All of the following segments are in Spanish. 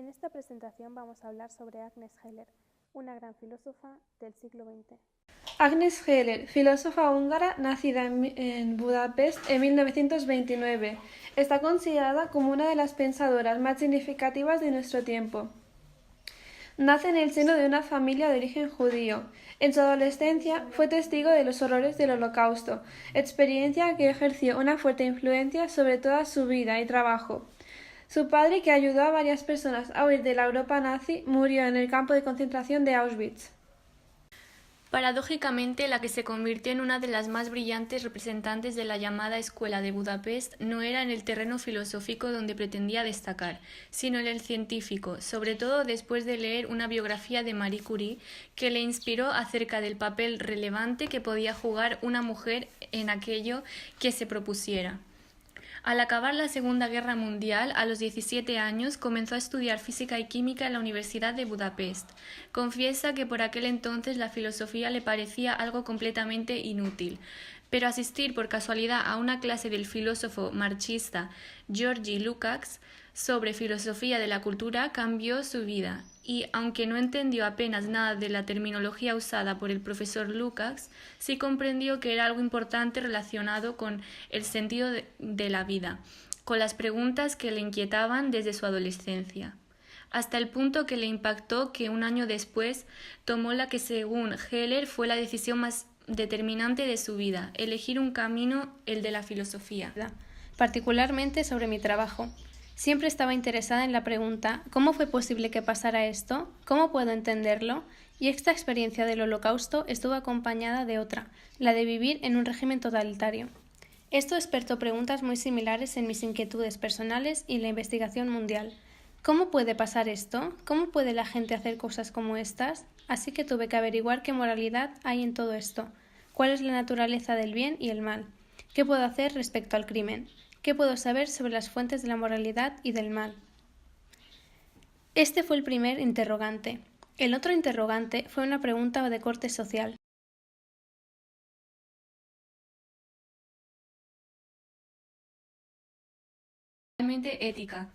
En esta presentación vamos a hablar sobre Agnes Heller, una gran filósofa del siglo XX. Agnes Heller, filósofa húngara nacida en Budapest en 1929, está considerada como una de las pensadoras más significativas de nuestro tiempo. Nace en el seno de una familia de origen judío. En su adolescencia fue testigo de los horrores del Holocausto, experiencia que ejerció una fuerte influencia sobre toda su vida y trabajo. Su padre, que ayudó a varias personas a huir de la Europa nazi, murió en el campo de concentración de Auschwitz. Paradójicamente, la que se convirtió en una de las más brillantes representantes de la llamada Escuela de Budapest no era en el terreno filosófico donde pretendía destacar, sino en el científico, sobre todo después de leer una biografía de Marie Curie que le inspiró acerca del papel relevante que podía jugar una mujer en aquello que se propusiera. Al acabar la Segunda Guerra Mundial, a los 17 años, comenzó a estudiar física y química en la Universidad de Budapest. Confiesa que por aquel entonces la filosofía le parecía algo completamente inútil, pero asistir por casualidad a una clase del filósofo marxista Georgi Lukács sobre filosofía de la cultura cambió su vida, y aunque no entendió apenas nada de la terminología usada por el profesor Lukács, sí comprendió que era algo importante relacionado con el sentido de la vida, con las preguntas que le inquietaban desde su adolescencia, hasta el punto que le impactó que un año después tomó la que según Heller fue la decisión más determinante de su vida, elegir un camino, el de la filosofía. Particularmente sobre mi trabajo. Siempre estaba interesada en la pregunta ¿cómo fue posible que pasara esto? ¿Cómo puedo entenderlo? Y esta experiencia del Holocausto estuvo acompañada de otra, la de vivir en un régimen totalitario. Esto despertó preguntas muy similares en mis inquietudes personales y en la investigación mundial. ¿Cómo puede pasar esto? ¿Cómo puede la gente hacer cosas como estas? Así que tuve que averiguar qué moralidad hay en todo esto. ¿Cuál es la naturaleza del bien y el mal? ¿Qué puedo hacer respecto al crimen? ¿Qué puedo saber sobre las fuentes de la moralidad y del mal? Este fue el primer interrogante. El otro interrogante fue una pregunta de corte social. Ética.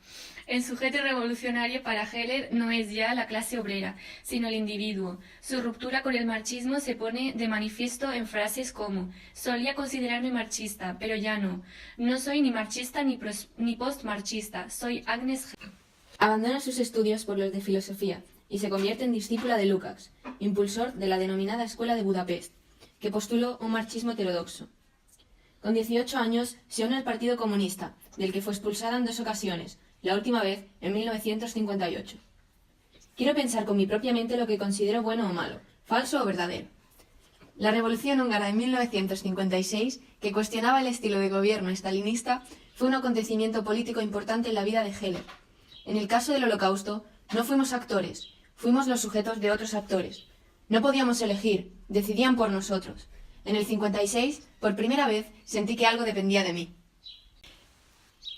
El sujeto revolucionario para Heller no es ya la clase obrera, sino el individuo. Su ruptura con el marxismo se pone de manifiesto en frases como «Solía considerarme marxista, pero ya no. No soy ni marxista ni post-marxista, soy Agnes Heller». Abandona sus estudios por los de filosofía y se convierte en discípula de Lukács, impulsor de la denominada Escuela de Budapest, que postuló un marxismo heterodoxo. Con 18 años se une al Partido Comunista, del que fue expulsada en 2 ocasiones, la última vez en 1958. Quiero pensar con mi propia mente lo que considero bueno o malo, falso o verdadero. La Revolución Húngara de 1956, que cuestionaba el estilo de gobierno estalinista, fue un acontecimiento político importante en la vida de Heller. En el caso del Holocausto, no fuimos actores, fuimos los sujetos de otros actores. No podíamos elegir, decidían por nosotros. En el 56, por primera vez, sentí que algo dependía de mí.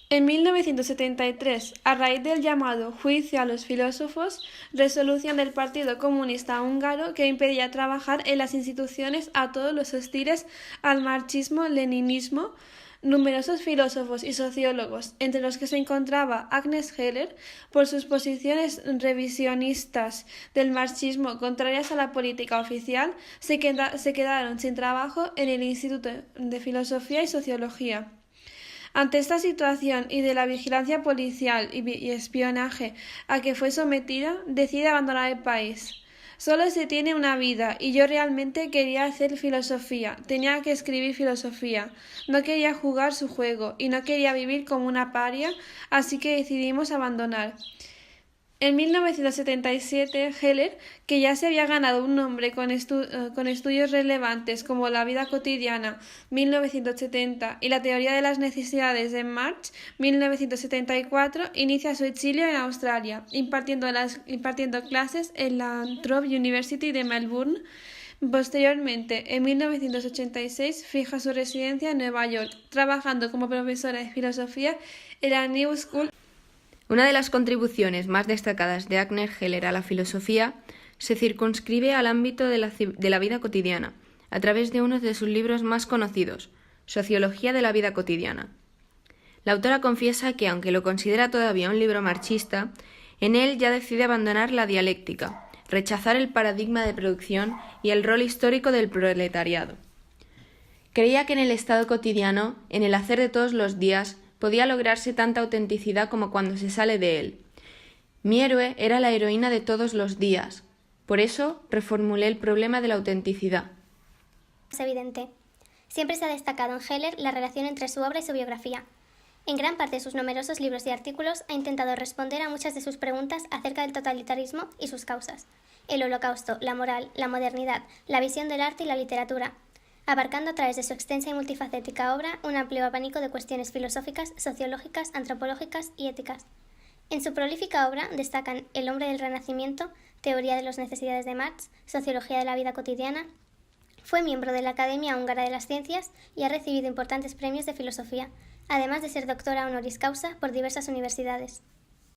En 1973, a raíz del llamado Juicio a los Filósofos, resolución del Partido Comunista Húngaro que impedía trabajar en las instituciones a todos los hostiles al marxismo-leninismo, numerosos filósofos y sociólogos, entre los que se encontraba Agnes Heller, por sus posiciones revisionistas del marxismo contrarias a la política oficial, se quedaron sin trabajo en el Instituto de Filosofía y Sociología. Ante esta situación y de la vigilancia policial y espionaje a que fue sometida, decide abandonar el país. Solo se tiene una vida y yo realmente quería hacer filosofía, tenía que escribir filosofía, no quería jugar su juego y no quería vivir como una paria, así que decidimos abandonar. En 1977, Heller, que ya se había ganado un nombre con estudios relevantes como La vida cotidiana, 1970, y La teoría de las necesidades de Marx, 1974, inicia su exilio en Australia, impartiendo clases en la Trobe University de Melbourne. Posteriormente, en 1986, fija su residencia en Nueva York, trabajando como profesora de filosofía en la New School. Una de las contribuciones más destacadas de Agnes Heller a la filosofía se circunscribe al ámbito de la vida cotidiana, a través de uno de sus libros más conocidos, Sociología de la vida cotidiana. La autora confiesa que, aunque lo considera todavía un libro marxista, En él ya decide abandonar la dialéctica, rechazar el paradigma de producción y el rol histórico del proletariado. Creía que en el estado cotidiano, en el hacer de todos los días, podía lograrse tanta autenticidad como cuando se sale de él. Mi héroe era la heroína de todos los días. Por eso reformulé el problema de la autenticidad. Es evidente. Siempre se ha destacado en Heller la relación entre su obra y su biografía. En gran parte de sus numerosos libros y artículos ha intentado responder a muchas de sus preguntas acerca del totalitarismo y sus causas, el Holocausto, la moral, la modernidad, la visión del arte y la literatura, abarcando a través de su extensa y multifacética obra un amplio abanico de cuestiones filosóficas, sociológicas, antropológicas y éticas. En su prolífica obra destacan El hombre del Renacimiento, Teoría de las necesidades de Marx, Sociología de la vida cotidiana. Fue miembro de la Academia Húngara de las Ciencias y ha recibido importantes premios de filosofía, además de ser doctora honoris causa por diversas universidades.